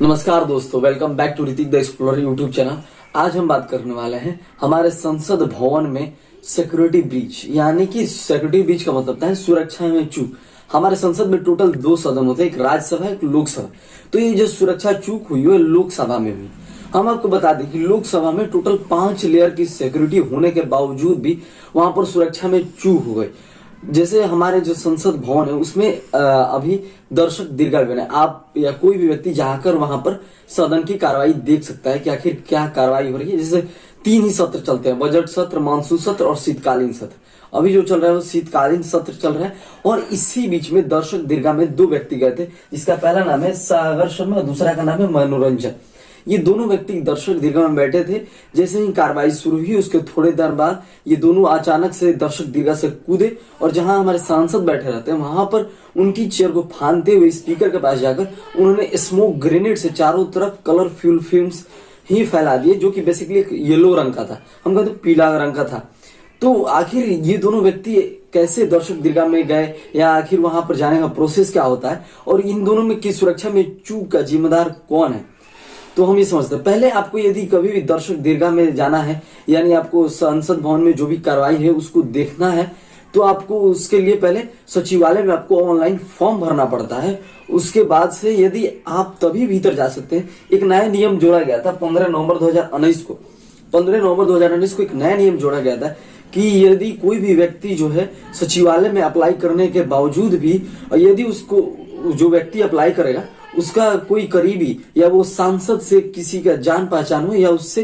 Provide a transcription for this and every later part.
नमस्कार दोस्तों, welcome back to Hrithik the explorer YouTube channel. आज हम बात करने वाले हैं हमारे संसद भवन में सिक्योरिटी ब्रीच, यानी कि सिक्योरिटी ब्रीच का मतलब है सुरक्षा में चूक। हमारे संसद में टोटल 2 सदन होते हैं, एक राज्यसभा एक लोकसभा। तो ये जो सुरक्षा चूक हुई है लोकसभा में हुई। हम आपको बता दें कि लोकसभा में टोटल 5 लेयर की सिक्योरिटी होने के बावजूद भी वहां पर सुरक्षा में चूक हो गई। जैसे हमारे जो संसद भवन है उसमें अभी दर्शक दीर्घावधि है, आप या कोई भी व्यक्ति जाकर वहां पर सदन की कार्रवाई देख सकता है कि आखिर क्या कार्रवाई हो रही है। जैसे 3 ही सत्र चलते हैं, बजट सत्र, मानसून सत्र और शीतकालीन सत्र। अभी जो चल रहा है वो शीतकालीन सत्र चल रहा है और इसी बीच में दर्शक दीर्घा में 2 व्यक्ति गए थे, जिसका पहला नाम है सागर शर्मा, दूसरा का नाम है मनोरंजन। ये दोनों व्यक्ति दर्शक दीर्घा में बैठे थे। जैसे ही कार्रवाई शुरू हुई उसके थोड़ी देर बाद ये दोनों अचानक से दर्शक दीर्घा से कूदे और जहां हमारे सांसद बैठे रहते हैं वहां पर उनकी चेयर को फांदते हुए स्पीकर के पास जाकर उन्होंने स्मोक ग्रेनेड से चारों तरफ कलरफुल फिल्म्स ही फैला दिए, जो कि बेसिकली एक येलो रंग का था, हम कहते पीला रंग का था। तो आखिर ये दोनों व्यक्ति कैसे दर्शक दीर्घा में गए या आखिर वहां पर जाने का प्रोसेस क्या होता है और इन दोनों में की सुरक्षा में चूक का जिम्मेदार कौन है, तो हम ये समझते हैं। पहले आपको यदि कभी भी दर्शक दीर्घा में जाना है, यानी आपको संसद भवन में जो भी कार्रवाई है उसको देखना है, तो आपको उसके लिए पहले सचिवालय में आपको ऑनलाइन फॉर्म भरना पड़ता है। उसके बाद से यदि आप तभी भीतर जा सकते हैं। एक नया नियम जोड़ा गया था 15 नवंबर 2019 को। 15 नवंबर 2019 को एक नया नियम जोड़ा गया था कि यदि कोई भी व्यक्ति जो है सचिवालय में अप्लाई करने के बावजूद भी, यदि उसको जो व्यक्ति अप्लाई करेगा उसका कोई करीबी या वो सांसद से किसी का जान पहचान हो या उससे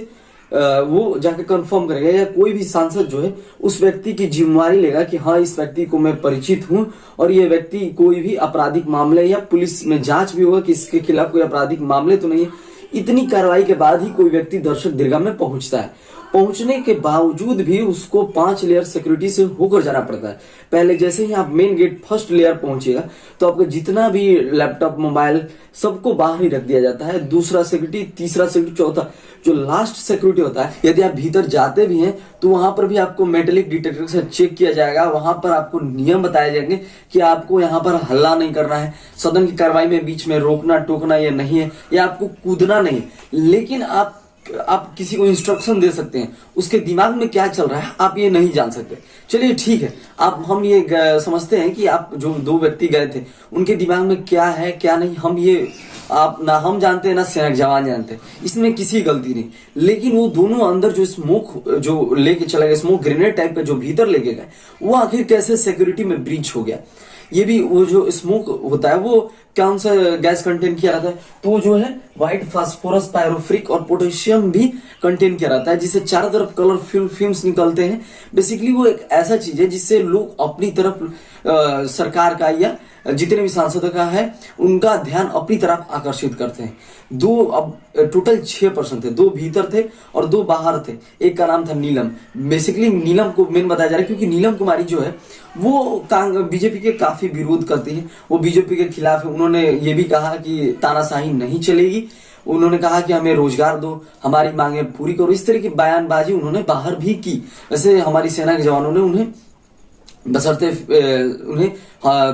वो जाकर कंफर्म करेगा, या कोई भी सांसद जो है उस व्यक्ति की जिम्मेवारी लेगा कि हाँ इस व्यक्ति को मैं परिचित हूं और ये व्यक्ति कोई भी आपराधिक मामले या पुलिस में जांच भी होगा कि इसके खिलाफ कोई आपराधिक मामले तो नहीं है। इतनी कार्रवाई के बाद ही कोई व्यक्ति दर्शक दीर्घा में पहुंचता है। पहुंचने के बावजूद भी उसको 5 लेयर सिक्योरिटी से होकर जाना पड़ता है। पहले जैसे ही आप मेन गेट फर्स्ट लेयर पहुंचेगा तो आपका जितना भी लैपटॉप मोबाइल सबको बाहर ही रख दिया जाता है। दूसरा सिक्योरिटी, तीसरा सिक्योरिटी, चौथा जो लास्ट सिक्योरिटी होता है, यदि आप भीतर जाते भी हैं तो वहां पर भी आपको मेटेलिक डिटेक्टर से चेक किया जाएगा। वहां पर आपको नियम बताए जाएंगे कि आपको यहाँ पर हल्ला नहीं करना है, सदन की कार्रवाई में बीच में रोकना टोकना ये नहीं है, या आपको कूदना नहीं। लेकिन आप किसी को इंस्ट्रक्शन दे सकते हैं, उसके दिमाग में क्या चल रहा है आप ये नहीं जान सकते। चलिए ठीक है, हम ये समझते हैं कि आप जो 2 व्यक्ति गए थे उनके दिमाग में क्या है क्या नहीं, हम ये आप ना हम जानते हैं ना सैनिक जवान जानते हैं, इसमें किसी गलती नहीं। लेकिन वो दोनों अंदर जो स्मोक जो लेके चले गए, स्मोक ग्रेनेड टाइप का जो भीतर लेके गए, वो आखिर कैसे सिक्योरिटी में ब्रीच हो गया। ये भी वो जो स्मोक होता है वो कौन सा गैस कंटेन किया रहता है, तो जो है व्हाइट फास्फोरस, पायरोफ्रिक और पोटेशियम भी कंटेन किया रहता है, जिससे चारों तरफ कलरफुल फिल्म्स निकलते हैं। बेसिकली वो एक ऐसा चीज है जिससे लोग अपनी तरफ सरकार का या जितने भी सांसदों का है उनका ध्यान अपनी तरफ आकर्षित करते हैं। अब टोटल 6 पर्सन थे, 2 भीतर थे और 2 बाहर थे। एक का नाम था नीलम। बेसिकली नीलम को मेन बताया जा रहा है क्योंकि नीलम कुमारी जो है वो बीजेपी के काफी विरोध करती है, वो बीजेपी के खिलाफ है। उन्होंने ये भी कहा कि तानाशाही नहीं चलेगी, उन्होंने कहा कि हमें रोजगार दो, हमारी मांगे पूरी करो। इस तरह की बयानबाजी उन्होंने बाहर भी की। वैसे हमारी सेना के जवानों ने उन्हें बशर्ते उन्हें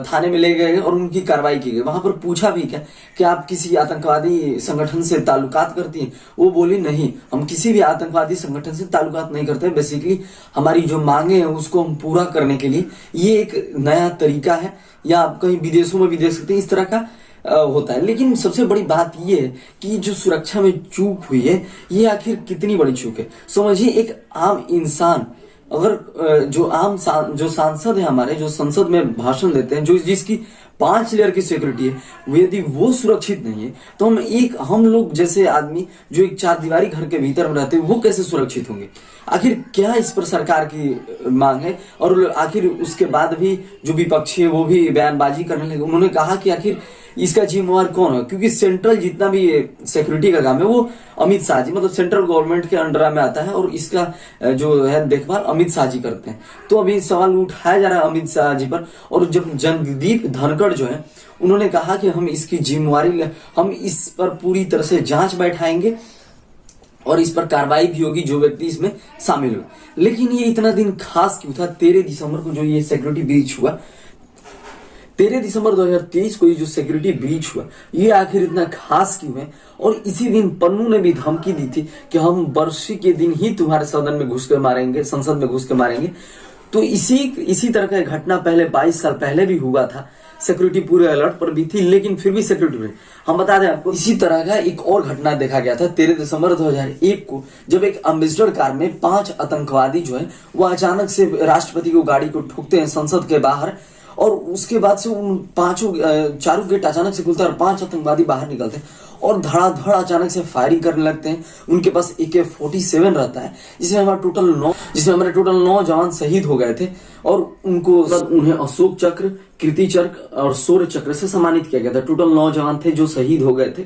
थाने में ले गए और उनकी कार्रवाई की गई। वहां पर पूछा भी क्या कि आप किसी आतंकवादी संगठन से ताल्लुकात करती हैं, वो बोली नहीं, हम किसी भी आतंकवादी संगठन से ताल्लुकात नहीं करते। बेसिकली हमारी जो मांगे हैं उसको हम पूरा करने के लिए ये एक नया तरीका है, या आप कहीं विदेशों में भी देख सकते हैं इस तरह का होता है। लेकिन सबसे बड़ी बात ये है कि जो सुरक्षा में चूक हुई है ये आखिर कितनी बड़ी चूक है। समझिए, एक आम इंसान अगर जो सांसद है हमारे, जो संसद में भाषण देते हैं, जो जिसकी 5 लेयर की सिक्योरिटी है, यदि वो सुरक्षित नहीं है तो हम लोग जैसे आदमी जो एक 4 दीवारी घर के भीतर में रहते हैं वो कैसे सुरक्षित होंगे। आखिर क्या इस पर सरकार की मांग है। और आखिर उसके बाद भी जो विपक्षी है वो भी बयानबाजी करने लगे। उन्होंने कहा कि आखिर इसका जिम्मेवार कौन है, क्योंकि सेंट्रल जितना भी सिक्योरिटी का काम है वो अमित शाह जी, मतलब सेंट्रल गवर्नमेंट के अंडर में आता है और इसका जो है देखभाल अमित शाह जी करते हैं। तो अभी सवाल उठाया जा रहा है अमित शाह जी पर। और जब जगदीप धनखड़ जो है उन्होंने कहा कि हम इसकी जिम्मेवारी, हम इस पर पूरी तरह से जांच बैठाएंगे और इस पर कार्रवाई भी होगी जो व्यक्ति इसमें शामिल हुए। लेकिन ये इतना दिन खास क्यों था? 13 दिसंबर को जो ये सिक्योरिटी ब्रीच हुआ, 13 दिसंबर 2023 को ये जो सिक्योरिटी ब्रीच हुआ, ये आखिर इतना खास क्यों है? और इसी दिन पन्नू ने भी धमकी दी थी कि हम बरसी के दिन ही तुम्हारे सदन में घुस कर मारेंगे, संसद में घुस कर मारेंगे। तो इसी तरह का घटना पहले 22 साल पहले भी हुआ था। सिक्योरिटी पूरे अलर्ट पर भी थी, लेकिन फिर भी सिक्योरिटी में हम बता दें आपको, इसी तरह का एक और घटना देखा गया था 13 दिसंबर 2001 को, जब एक एम्बेसडर कार में 5 आतंकवादी जो है वो अचानक से राष्ट्रपति को गाड़ी को ठोकते हैं संसद के बाहर, और उसके बाद से उन चारों गेट अचानक से खुलता है और 5 आतंकवादी बाहर निकलते हैं और धड़ाधड़ अचानक से फायरिंग करने लगते हैं। उनके पास AK-47 रहता है, जिसमें हमारे टोटल 9 जवान शहीद हो गए थे, और उन्हें अशोक चक्र, कीर्ति चक्र और शौर्य चक्र से सम्मानित किया गया था। टोटल 9 जवान थे जो शहीद हो गए थे।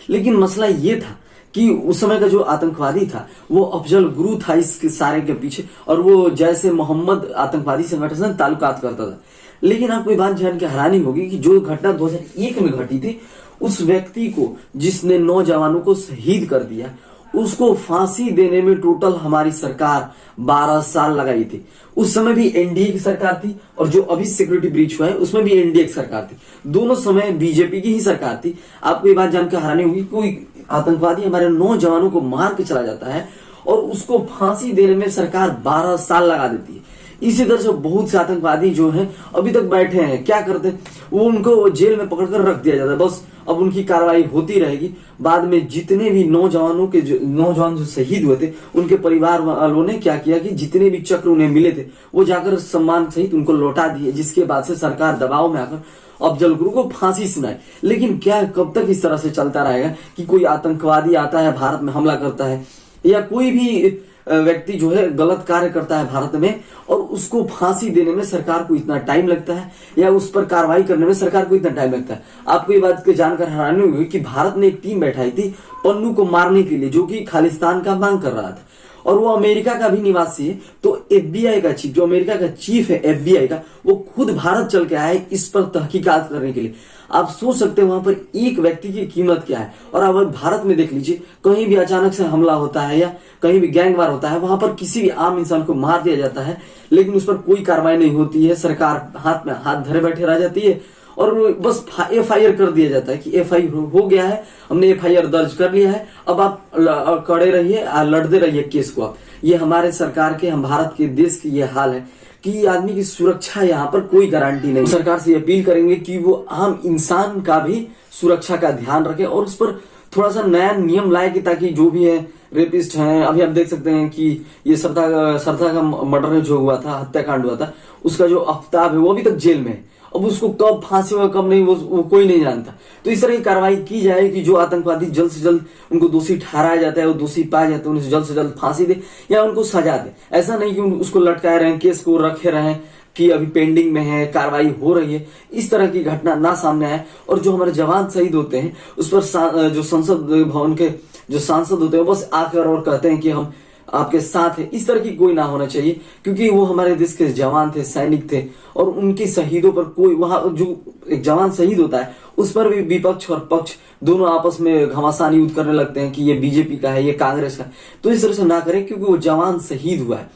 लेकिन मसला ये था कि उस समय का जो आतंकवादी था वो अफजल गुरु था इसके सारे के पीछे, और वो जैसे मोहम्मद आतंकवादी संगठन से ताल्लुकात करता था। लेकिन आपको ये बात जान के हैरानी होगी कि जो घटना 2001 में घटी थी, उस व्यक्ति को जिसने 9 जवानों को शहीद कर दिया, उसको फांसी देने में टोटल हमारी सरकार 12 साल लगाई थी। उस समय भी एनडीए की सरकार थी, और जो अभी सिक्योरिटी ब्रीच हुआ है उसमें भी एनडीए की सरकार थी। दोनों समय बीजेपी की ही सरकार थी। आपको ये बात जानकर हैरानी होगी, कोई आतंकवादी हमारे 9 जवानों को मार के चला जाता है और उसको फांसी देने में सरकार 12 साल लगा देती है। इसी तरह से बहुत से आतंकवादी जो हैं अभी तक बैठे हैं, क्या करते हैं वो, उनको जेल में पकड़कर रख दिया जाता है। बस अब उनकी कार्रवाई होती रहेगी। बाद में जितने भी नौजवान जो शहीद हुए थे, उनके परिवार वालों ने क्या किया कि जितने भी चक्र उन्हें मिले थे वो जाकर सम्मान सहित उनको लौटा दिए, जिसके बाद से सरकार दबाव में आकर अफजल गुरु को फांसी सुनाई। लेकिन क्या कब तक इस तरह से चलता रहेगा कि कोई आतंकवादी आता है, भारत में हमला करता है, या कोई भी व्यक्ति जो है गलत कार्य करता है भारत में, और उसको फांसी देने में सरकार को इतना टाइम लगता है, या उस पर कार्रवाई करने में सरकार को इतना टाइम लगता है? आपको ये बात जानकर हैरानी हुई कि भारत ने एक टीम बैठाई थी पन्नू को मारने के लिए, जो कि खालिस्तान का मांग कर रहा था, और वो अमेरिका का भी निवासी है। तो FBI का चीफ, जो अमेरिका का चीफ है FBI का, वो खुद भारत चल के आया है इस पर तहकीकात करने के लिए। आप सोच सकते हैं वहां पर एक व्यक्ति की कीमत क्या है। और अब भारत में देख लीजिए, कहीं भी अचानक से हमला होता है या कहीं भी गैंगवार होता है, वहां पर किसी भी आम इंसान को मार दिया जाता है, लेकिन उस पर कोई कार्रवाई नहीं होती है। सरकार हाथ में हाथ धरे बैठे रह जाती है, और बस FIR कर दिया जाता है कि FIR हो गया है, हमने FIR दर्ज कर लिया है, अब आप कड़े रहिए, लड़ते रहिए केस को आप। ये हमारे सरकार के, हम भारत के देश की ये हाल है कि आदमी की सुरक्षा यहाँ पर कोई गारंटी नहीं। सरकार से अपील करेंगे कि वो आम इंसान का भी सुरक्षा का ध्यान रखे, और उस पर थोड़ा सा नया नियम लाए कि ताकि जो भी है रेपिस्ट हैं, अभी आप देख सकते हैं कि ये सरथा का मर्डर जो हुआ था, हत्याकांड हुआ था, उसका जो आफ्ताब है वो अभी तक जेल में है। अब उसको कब फांसी होगा कब नहीं वो कोई नहीं जानता। तो इस तरह की कार्रवाई की जाए कि जो आतंकवादी जल्द से जल्द उनको दोषी ठहराया जाता है, वो दोषी पाए जाते हैं, उन्हें जल्द से जल्द फांसी दे या उनको सजा दे। ऐसा नहीं कि उसको लटकाए रहें, केस को रखे रहें कि अभी पेंडिंग में है, कार्रवाई हो रही है। इस तरह की घटना ना सामने आए, और जो हमारे जवान शहीद होते हैं उस पर जो संसद भवन के जो सांसद होते हैं बस आकर और कहते हैं कि हम आपके साथ है। इस तरह की कोई ना होना चाहिए, क्योंकि वो हमारे देश के जवान थे, सैनिक थे, और उनकी शहीदों पर कोई, वहां जो एक जवान शहीद होता है उस पर भी विपक्ष और पक्ष दोनों आपस में घमासान युद्ध करने लगते हैं कि ये बीजेपी का है, ये कांग्रेस का। तो इस तरह से ना करें, क्योंकि वो जवान शहीद हुआ है।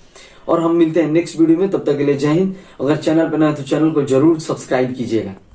और हम मिलते हैं नेक्स्ट वीडियो में, तब तक के लिए जय हिंद। अगर चैनल पर नए तो चैनल को जरूर सब्सक्राइब कीजिएगा।